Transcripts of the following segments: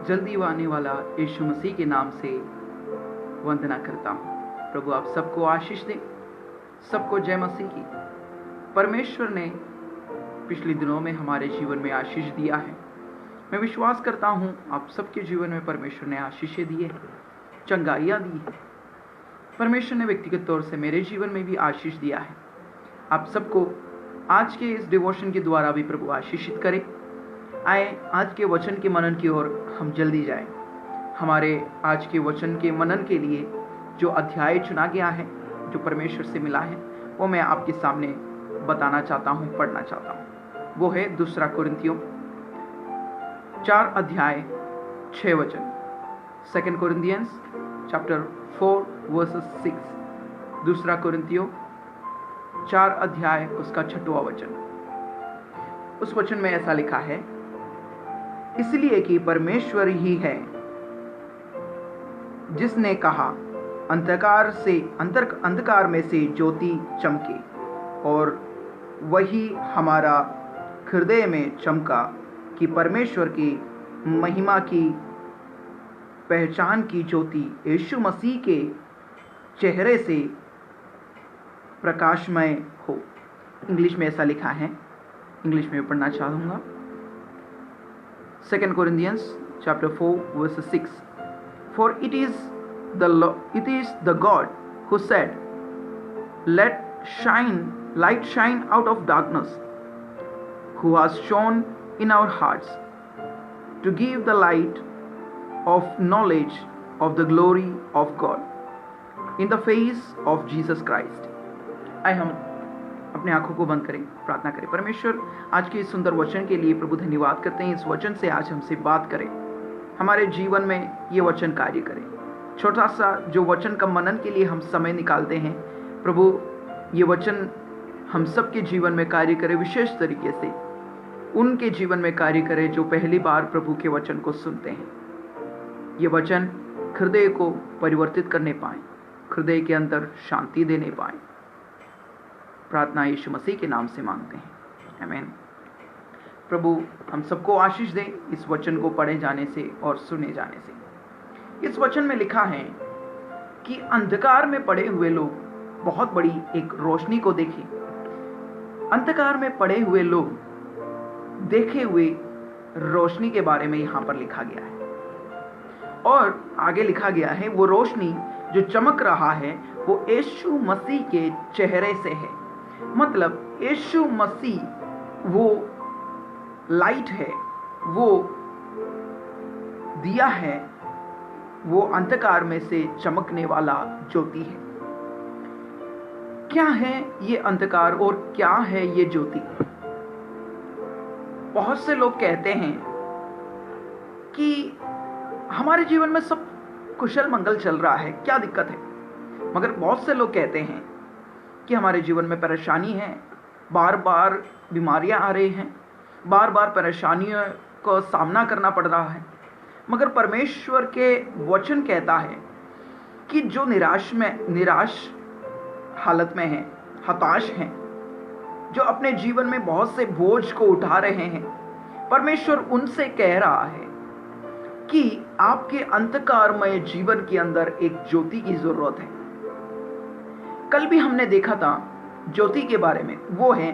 जल्दी आने वाला यीशु मसीह के नाम से वंदना करता हूँ। प्रभु आप सबको आशीष दें, सबको जय मसीह की। परमेश्वर ने पिछले दिनों में हमारे जीवन में आशीष दिया है। मैं विश्वास करता हूँ आप सबके जीवन में परमेश्वर ने आशीषें दी है, चंगाइयाँ दी है। परमेश्वर ने व्यक्तिगत तौर से मेरे जीवन में भी आशीष दिया है। आप सबको आज के इस डिवोशन के द्वारा भी प्रभु आशीषित करे। आए आज के वचन के मनन की ओर हम जल्दी जाएं। हमारे आज के वचन के मनन के लिए जो अध्याय चुना गया है, जो परमेश्वर से मिला है, वो मैं आपके सामने बताना चाहता हूँ, पढ़ना चाहता हूँ। वो है 2 कुरिन्थियों 4 अध्याय 6 वचन। 2 Corinthians chapter 4 verses 6। 2 कुरिन्थियों 4 अध्याय उसका 6वां वचन। उस वचन में ऐसा लिखा है, इसलिए कि परमेश्वर ही है जिसने कहा अंधकार में से ज्योति चमके, और वही हमारा हृदय में चमका कि परमेश्वर की महिमा की पहचान की ज्योति यीशु मसीह के चेहरे से प्रकाशमय हो। इंग्लिश में ऐसा लिखा है, इंग्लिश में पढ़ना चाहूँगा। 2 Corinthians chapter 4 verse 6। For it is the God who said, let light shine out of darkness, who has shone in our hearts to give the light of knowledge of the glory of God in the face of Jesus Christ। आइए हम अपने आंखों को बंद करें, प्रार्थना करें। परमेश्वर आज के इस सुंदर वचन के लिए प्रभु धन्यवाद करते हैं। इस वचन से आज हमसे बात करें, हमारे जीवन में ये वचन कार्य करें। छोटा सा जो वचन का मनन के लिए हम समय निकालते हैं, प्रभु ये वचन हम सबके जीवन में कार्य करे, विशेष तरीके से उनके जीवन में कार्य करे जो पहली बार प्रभु के वचन को सुनते हैं। ये वचन हृदय को परिवर्तित करने पाए, हृदय के अंदर शांति देने पाए। प्रार्थना यीशु मसीह के नाम से मांगते हैं, आमीन। प्रभु हम सबको आशीष दें इस वचन को पढ़े जाने से और सुने जाने से। इस वचन में लिखा है कि अंधकार में पड़े हुए लोग बहुत बड़ी एक रोशनी को देखें। अंधकार में पड़े हुए लोग देखे हुए रोशनी के बारे में यहाँ पर लिखा गया है, और आगे लिखा गया है वो रोशनी जो चमक रहा है वो यीशु मसीह के चेहरे से है। मतलब यीशु मसीह वो लाइट है, वो दिया है, वो अंधकार में से चमकने वाला ज्योति है। क्या है ये अंधकार और क्या है ये ज्योति? बहुत से लोग कहते हैं कि हमारे जीवन में सब कुशल मंगल चल रहा है, क्या दिक्कत है? मगर बहुत से लोग कहते हैं कि हमारे जीवन में परेशानी है, बार बार बीमारियां आ रही हैं, बार बार परेशानियों को सामना करना पड़ रहा है। मगर परमेश्वर के वचन कहता है कि जो निराश हालत में हैं, हताश हैं, जो अपने जीवन में बहुत से बोझ को उठा रहे हैं, परमेश्वर उनसे कह रहा है कि आपके अंधकारमय जीवन के अंदर एक ज्योति की जरूरत है। कल भी हमने देखा था ज्योति के बारे में, वो है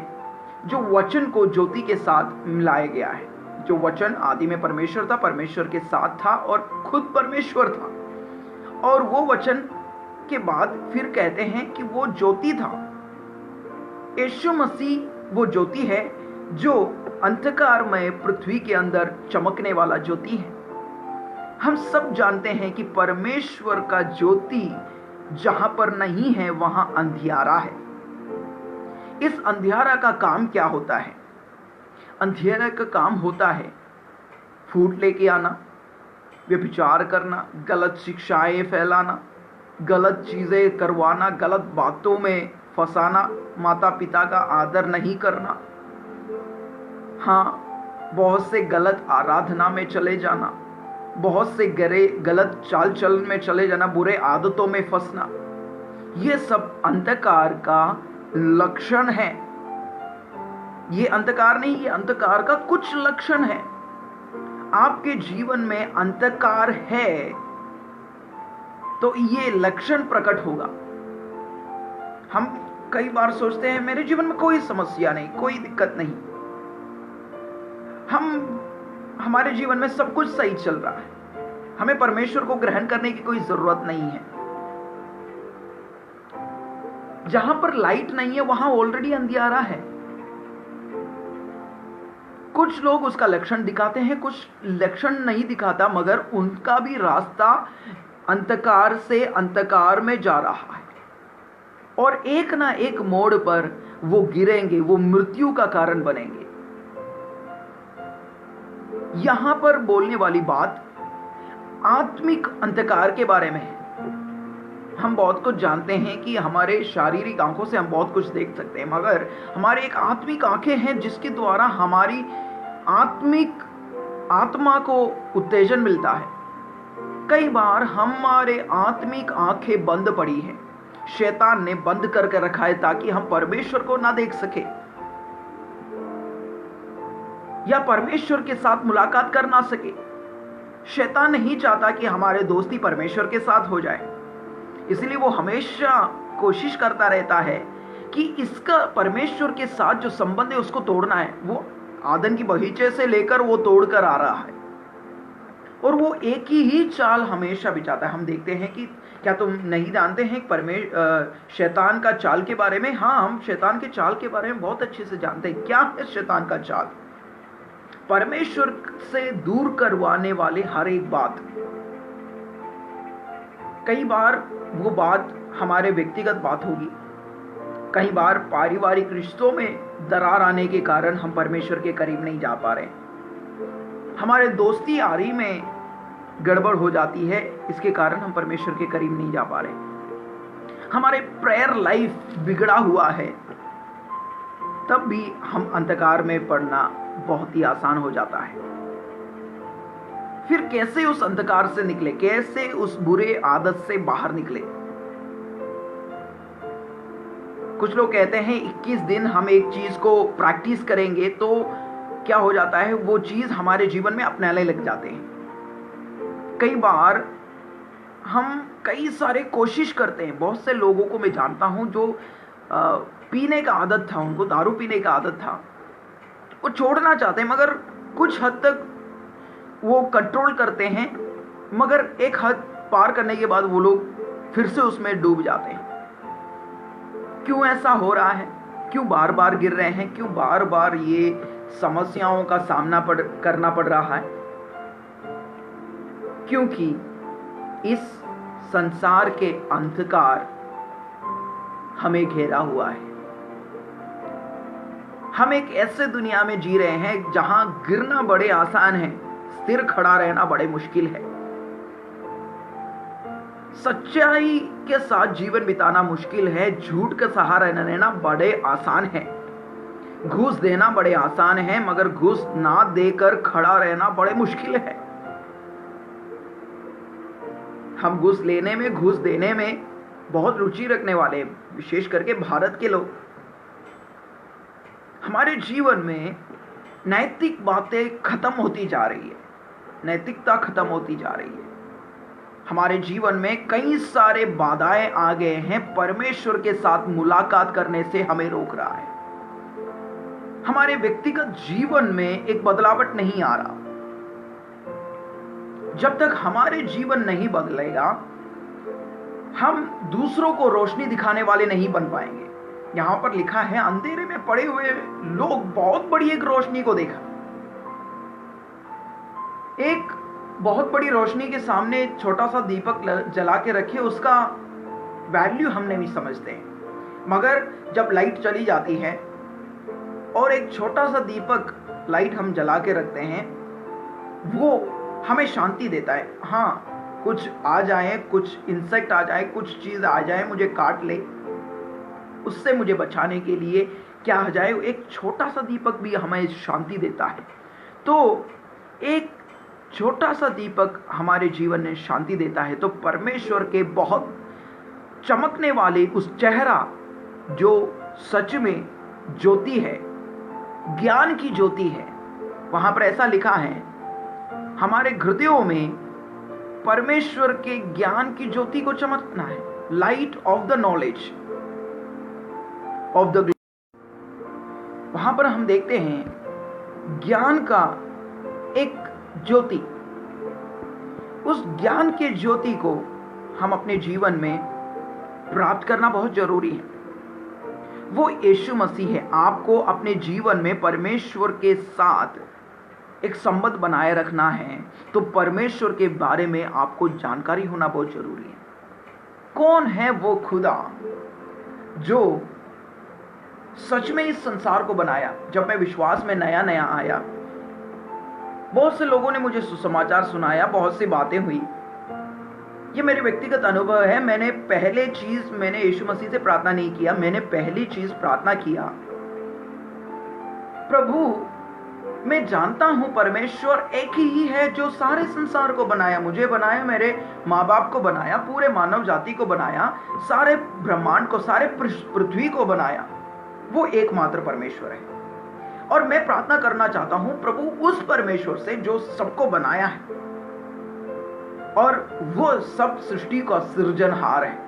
जो वचन को ज्योति के साथ मिलाया गया है। जो वचन आदि में परमेश्वर था, परमेश्वर के साथ था और खुद परमेश्वर था, और वो वचन के बाद फिर कहते हैं कि वो ज्योति था। यीशु मसीह वो ज्योति है जो अंधकारमय पृथ्वी के अंदर चमकने वाला ज्योति है। हम सब जानते हैं कि परमेश्वर का ज्योति जहां पर नहीं है वहां अंधियारा है। इस अंधियारा का काम क्या होता है? अंधियारा का काम होता है फूट लेके आना, व्यभिचार करना, गलत शिक्षाएं फैलाना, गलत चीजें करवाना, गलत बातों में फंसाना, माता पिता का आदर नहीं करना, हाँ, बहुत से गलत आराधना में चले जाना, बहुत से गलत चाल चलन में चले जाना, बुरे आदतों में फंसना, ये सब अंधकार का लक्षण है। ये अंधकार नहीं, ये अंधकार का कुछ लक्षण है। आपके जीवन में अंधकार है तो ये लक्षण प्रकट होगा। हम कई बार सोचते हैं मेरे जीवन में कोई समस्या नहीं, कोई दिक्कत नहीं, हमारे जीवन में सब कुछ सही चल रहा है, हमें परमेश्वर को ग्रहण करने की कोई जरूरत नहीं है। जहां पर लाइट नहीं है वहां ऑलरेडी अंधियारा है। कुछ लोग उसका लक्षण दिखाते हैं, कुछ लक्षण नहीं दिखाता, मगर उनका भी रास्ता अंधकार से अंधकार में जा रहा है और एक ना एक मोड़ पर वो गिरेंगे, वो मृत्यु का कारण बनेंगे। यहां पर बोलने वाली बात आत्मिक अंधकार के बारे में है। हम बहुत कुछ जानते हैं कि हमारे शारीरिक आंखों से हम बहुत कुछ देख सकते हैं, मगर हमारे एक आत्मिक आंखें हैं जिसके द्वारा हमारी आत्मा को उत्तेजन मिलता है। कई बार हमारे आत्मिक आंखें बंद पड़ी हैं, शैतान ने बंद करके रखा है ताकि हम परमेश्वर को ना देख सके या परमेश्वर के साथ मुलाकात कर ना सके। शैतान नहीं चाहता कि हमारे दोस्ती परमेश्वर के साथ हो जाए, इसलिए वो हमेशा कोशिश करता रहता है कि इसका परमेश्वर के साथ जो संबंध है उसको तोड़ना है। वो आदम की बगीचे से लेकर वो तोड़कर आ रहा है और वो एक ही चाल हमेशा बिचाता है। हम देखते हैं कि क्या तुम नहीं जानते हैं शैतान का चाल के बारे में? हाँ, हम शैतान के चाल के बारे में बहुत अच्छे से जानते हैं। क्या है शैतान का चाल? परमेश्वर से दूर करवाने वाले हर एक बात। कई बार वो बात हमारे व्यक्तिगत बात होगी, कई बार पारिवारिक रिश्तों में दरार आने के कारण हम परमेश्वर के करीब नहीं जा पा रहे, हमारे दोस्ती यारी में गड़बड़ हो जाती है, इसके कारण हम परमेश्वर के करीब नहीं जा पा रहे, हमारे प्रेयर लाइफ बिगड़ा हुआ है, तब भी हम अंधकार में पड़ना बहुत ही आसान हो जाता है। फिर कैसे उस अंधकार से निकले, कैसे उस बुरे आदत से बाहर निकले? कुछ लोग कहते हैं 21 दिन हम एक चीज को प्रैक्टिस करेंगे तो क्या हो जाता है, वो चीज हमारे जीवन में अपनाने लग जाते हैं। कई बार हम कई सारे कोशिश करते हैं। बहुत से लोगों को मैं जानता हूं जो पीने का आदत था, उनको दारू पीने का आदत था, वो छोड़ना चाहते हैं, मगर कुछ हद तक वो कंट्रोल करते हैं, मगर एक हद पार करने के बाद वो लोग फिर से उसमें डूब जाते हैं। क्यों ऐसा हो रहा है? क्यों बार बार गिर रहे हैं? क्यों बार बार ये समस्याओं का सामना करना पड़ रहा है? क्योंकि इस संसार के अंधकार हमें घेरा हुआ है। हम एक ऐसे दुनिया में जी रहे हैं जहां गिरना बड़े आसान है, स्थिर खड़ा रहना बड़े मुश्किल है। सच्चाई के साथ जीवन बिताना मुश्किल है, झूठ का सहारा रहना बड़े आसान है, घूस देना बड़े आसान है, मगर घूस ना देकर खड़ा रहना बड़े मुश्किल है। हम घूस लेने में, घूस देने में बहुत रुचि रखने वाले, विशेष करके भारत के लोग। हमारे जीवन में नैतिक बातें खत्म होती जा रही है, नैतिकता खत्म होती जा रही है। हमारे जीवन में कई सारे बाधाएं आ गए हैं, परमेश्वर के साथ मुलाकात करने से हमें रोक रहा है। हमारे व्यक्तिगत जीवन में एक बदलावट नहीं आ रहा। जब तक हमारे जीवन नहीं बदलेगा, हम दूसरों को रोशनी दिखाने वाले नहीं बन पाएंगे। यहां पर लिखा है, अंधेरे में पड़े हुए लोग बहुत बड़ी एक रोशनी को देखा। एक बहुत बड़ी रोशनी के सामने छोटा सा दीपक जला के रखे, उसका वैल्यू हम नहीं समझते हैं, मगर जब लाइट चली जाती है और एक छोटा सा दीपक लाइट हम जला के रखते हैं, वो हमें शांति देता है। हाँ, कुछ आ जाए, कुछ इंसेक्ट आ जाए, कुछ चीज आ जाए, मुझे काट ले, उससे मुझे बचाने के लिए क्या आ जाए, एक छोटा सा दीपक भी हमें शांति देता है। तो एक छोटा सा दीपक हमारे जीवन में शांति देता है। तो परमेश्वर के बहुत चमकने वाले उस चेहरा जो सच में ज्योति है, ज्ञान की ज्योति है, वहां पर ऐसा लिखा है, हमारे हृदयों में परमेश्वर के ज्ञान की ज्योति को चमकना है, light of the knowledge of the. वहां पर हम देखते हैं ज्ञान का एक ज्योति, उस ज्ञान के ज्योति को हम अपने जीवन में प्राप्त करना बहुत जरूरी है। वो यीशु मसीह है। आपको अपने जीवन में परमेश्वर के साथ एक संबंध बनाए रखना है, तो परमेश्वर के बारे में आपको जानकारी होना बहुत जरूरी है। कौन है वो खुदा जो सच में इस संसार को बनाया? जब मैं विश्वास में नया नया आया, बहुत से लोगों ने मुझे सुसमाचार सुनाया, बहुत सी बातें हुई। ये मेरे व्यक्तिगत अनुभव है। मैंने यीशु मसीह से प्रार्थना नहीं किया। मैंने पहली चीज प्रार्थना किया, प्रभु मैं जानता हूं परमेश्वर एक ही है जो सारे संसार को बनाया, मुझे बनाया, मेरे माँ बाप को बनाया, पूरे मानव जाति को बनाया, सारे ब्रह्मांड को, सारे पृथ्वी को बनाया। वो एकमात्र परमेश्वर है। और मैं प्रार्थना करना चाहता हूं प्रभु उस परमेश्वर से जो सबको बनाया है और वो सब सृष्टि का सृजनहार है।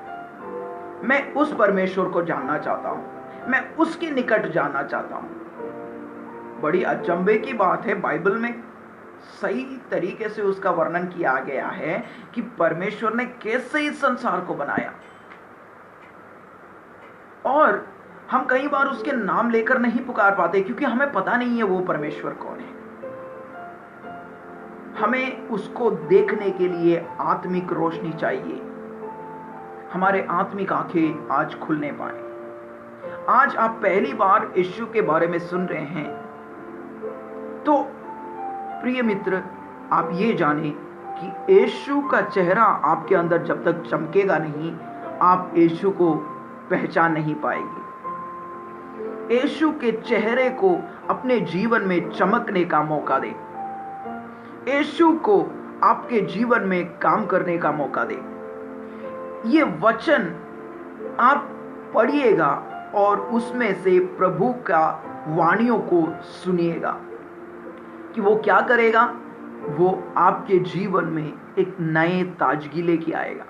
मैं उस परमेश्वर को जानना चाहता हूं, मैं उसके निकट जानना चाहता हूं। बड़ी अचंभे की बात है, बाइबल में सही तरीके से उसका वर्णन किया गया है कि परमेश्वर ने कैसे इस संसार को बनाया। और हम कई बार उसके नाम लेकर नहीं पुकार पाते क्योंकि हमें पता नहीं है वो परमेश्वर कौन है। हमें उसको देखने के लिए आत्मिक रोशनी चाहिए। हमारे आत्मिक आंखें आज खुलने पाए। आज आप पहली बार यीशु के बारे में सुन रहे हैं, तो प्रिय मित्र, आप ये जाने कि यीशु का चेहरा आपके अंदर जब तक चमकेगा नहीं, आप यीशु को पहचान नहीं पाएंगे। यीशु के चेहरे को अपने जीवन में चमकने का मौका दे। यीशु को आपके जीवन में काम करने का मौका दे। ये वचन आप पढ़िएगा और उसमें से प्रभु का वाणियों को सुनिएगा कि वो क्या करेगा। वो आपके जीवन में एक नए ताजगी लेके आएगा,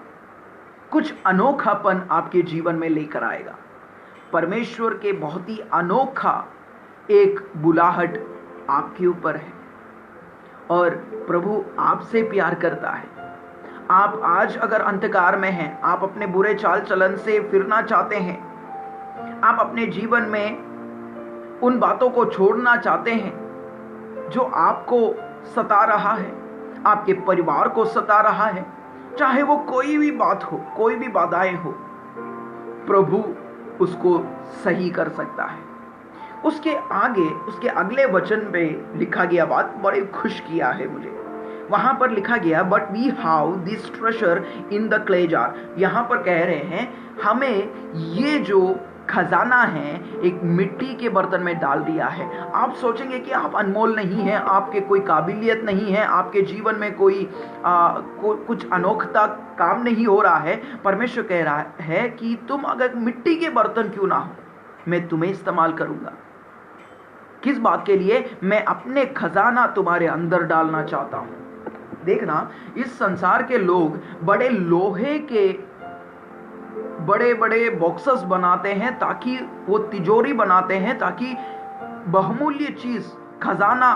कुछ अनोखापन आपके जीवन में लेकर आएगा। परमेश्वर के बहुत ही अनोखा एक बुलाहट आपके ऊपर है और प्रभु आपसे प्यार करता है। आप आज अगर अंधकार में हैं, आप अपने बुरे चाल चलन से फिरना चाहते हैं, आप अपने जीवन में उन बातों को छोड़ना चाहते हैं जो आपको सता रहा है, आपके परिवार को सता रहा है, चाहे वो कोई भी बात हो, कोई भी बाधाएं हो, प्रभु उसको सही कर सकता है। उसके अगले वचन पे लिखा गया बात बड़े खुश किया है मुझे। वहां पर लिखा गया, but we have this treasure in the clay jar. यहां पर कह रहे हैं हमें ये जो खजाना है एक मिट्टी के बर्तन में डाल दिया है। आप सोचेंगे कि आप अनमोल नहीं हैं, आपके कोई काबिलियत नहीं है, आपके जीवन में कुछ अनोखता काम नहीं हो रहा है। परमेश्वर कह रहा है कि तुम अगर मिट्टी के बर्तन क्यों ना हो, मैं तुम्हें इस्तेमाल करूंगा। किस बात के लिए? मैं अपने खजाना तुम्हारे अंदर डालना चाहता हूं। देखना, इस संसार के लोग बड़े लोहे के बड़े बड़े बॉक्सेस बनाते हैं, ताकि वो तिजोरी बनाते हैं, ताकि बहुमूल्य चीज, खजाना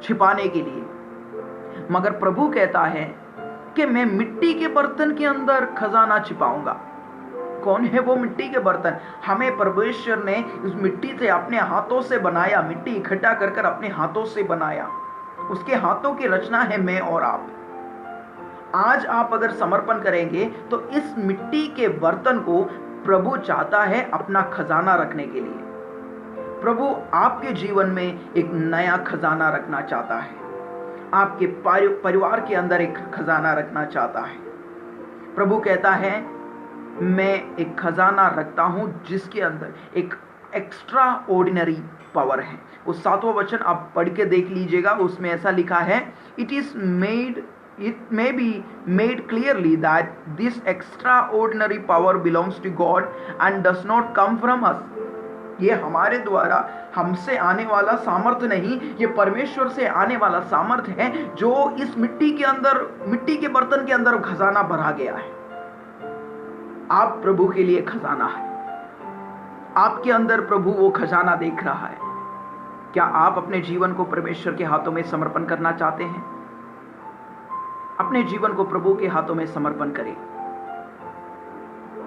छिपाने के लिए। मगर प्रभु कहता है कि मैं मिट्टी के बर्तन के अंदर खजाना छिपाऊंगा। कौन है वो मिट्टी के बर्तन? हमें परमेश्वर ने उस मिट्टी से अपने हाथों से बनाया, मिट्टी इकट्ठा कर कर अपने हाथों से बनाया। उसके हाथों की रचना है मैं और आप। आज आप अगर समर्पण करेंगे तो इस मिट्टी के बर्तन को प्रभु चाहता है अपना खजाना रखने के लिए। प्रभु आपके जीवन में एक नया खजाना रखना चाहता है, आपके परिवार के अंदर एक खजाना रखना चाहता है। प्रभु कहता है मैं एक खजाना रखता हूं जिसके अंदर एक एक्स्ट्रा ऑर्डिनरी पावर है। वो 7वां वचन आप पढ़ के देख लीजिएगा, उसमें ऐसा लिखा है, it may be made clearly that this extraordinary power belongs to God and does not come from us. ये हमारे द्वारा हमसे आने वाला सामर्थ्य नहीं, ये परमेश्वर से आने वाला सामर्थ्य है जो इस मिट्टी के बर्तन के अंदर खजाना भरा गया है। आप प्रभु के लिए खजाना है, आपके अंदर प्रभु वो खजाना देख रहा है। क्या आप अपने जीवन को परमेश्वर के हाथों में समर्पण करना चाहते हैं? अपने जीवन को प्रभु के हाथों में समर्पण करें।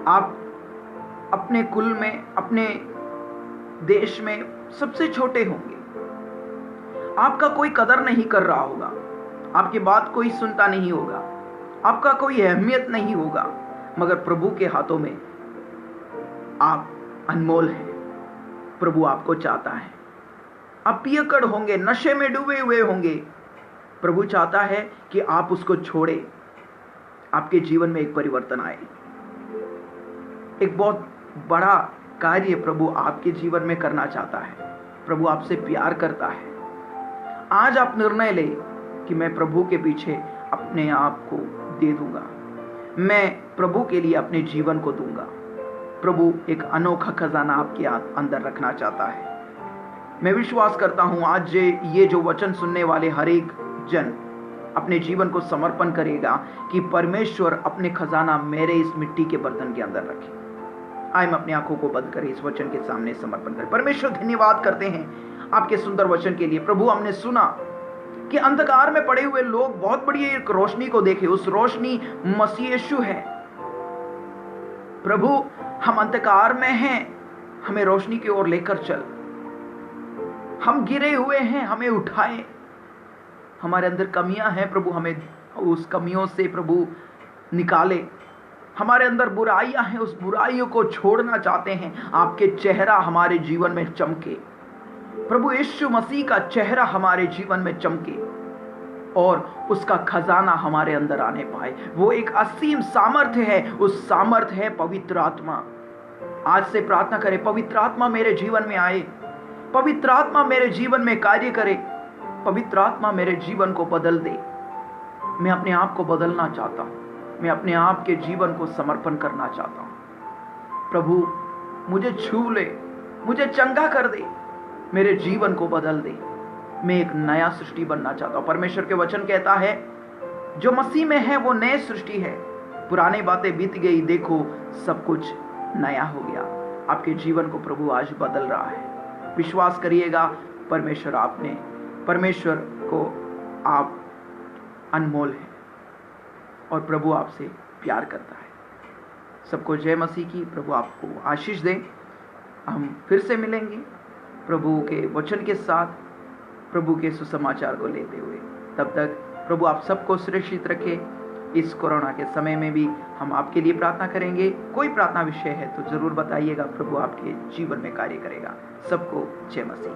आप अपने कुल में, अपने देश में सबसे छोटे होंगे, आपका कोई कदर नहीं कर रहा होगा, आपकी बात कोई सुनता नहीं होगा, आपका कोई अहमियत नहीं होगा, मगर प्रभु के हाथों में आप अनमोल हैं। प्रभु आपको चाहता है। आप पियक्कड़ होंगे, नशे में डूबे हुए होंगे, प्रभु चाहता है कि आप उसको छोड़े, आपके जीवन में एक परिवर्तन आए। एक बहुत बड़ा कार्य प्रभु आपके जीवन में करना चाहता है। प्रभु आपसे प्यार करता है। आज आप निर्णय ले कि मैं प्रभु के पीछे अपने आप को दे दूंगा, मैं प्रभु के लिए अपने जीवन को दूंगा। प्रभु एक अनोखा खजाना आपके अंदर रखना चाहता है। मैं विश्वास करता हूं आज ये जो वचन सुनने वाले हर एक जन अपने जीवन को समर्पण करेगा कि परमेश्वर अपने खजाना मेरे इस मिट्टी के बर्तन के अंदर रखे। आइए हम अपनी आंखों को बंद करें, इस वचन के सामने समर्पण करें। परमेश्वर धन्यवाद करते हैं आपके सुंदर वचन के लिए। प्रभु हमने सुना कि अंधकार में पड़े हुए लोग बहुत बड़ी एक रोशनी को देखे, उस रोशनी मसीह यीशु है। प्रभु हम अंधकार में हैं, हमें रोशनी की ओर लेकर चल। हम गिरे हुए हैं, हमें उठाए। हमारे अंदर कमियां हैं प्रभु, हमें उस कमियों से प्रभु निकाले। हमारे अंदर बुराइयां हैं, उस बुराइयों को छोड़ना चाहते हैं। आपके चेहरा हमारे जीवन में चमके, प्रभु यीशु मसीह का चेहरा हमारे जीवन में चमके और उसका खजाना हमारे अंदर आने पाए। वो एक असीम सामर्थ्य है, उस सामर्थ्य है पवित्र आत्मा। आज से प्रार्थना करें, पवित्र आत्मा मेरे जीवन में आए, पवित्र आत्मा मेरे जीवन में कार्य करे, पवित्र आत्मा मेरे जीवन को बदल दे। मैं अपने आप को बदलना चाहता हूं, मैं अपने आप के जीवन को समर्पण करना चाहता हूं। प्रभु मुझे छू ले, मुझे चंगा कर दे, मेरे जीवन को बदल दे। मैं एक नया सृष्टि बनना चाहता हूं। परमेश्वर के वचन कहता है जो मसीह में है वो नई सृष्टि है, पुरानी बातें बीत गई, देखो सब कुछ नया हो गया। आपके जीवन को प्रभु आज बदल रहा है। विश्वास करिएगा, परमेश्वर को आप अनमोल हैं और प्रभु आपसे प्यार करता है। सबको जय मसीह की। प्रभु आपको आशीष दे। हम फिर से मिलेंगे प्रभु के वचन के साथ, प्रभु के सुसमाचार को लेते हुए। तब तक प्रभु आप सबको सुरक्षित रखे। इस कोरोना के समय में भी हम आपके लिए प्रार्थना करेंगे। कोई प्रार्थना विषय है तो जरूर बताइएगा, प्रभु आपके जीवन में कार्य करेगा। सबको जय मसीह।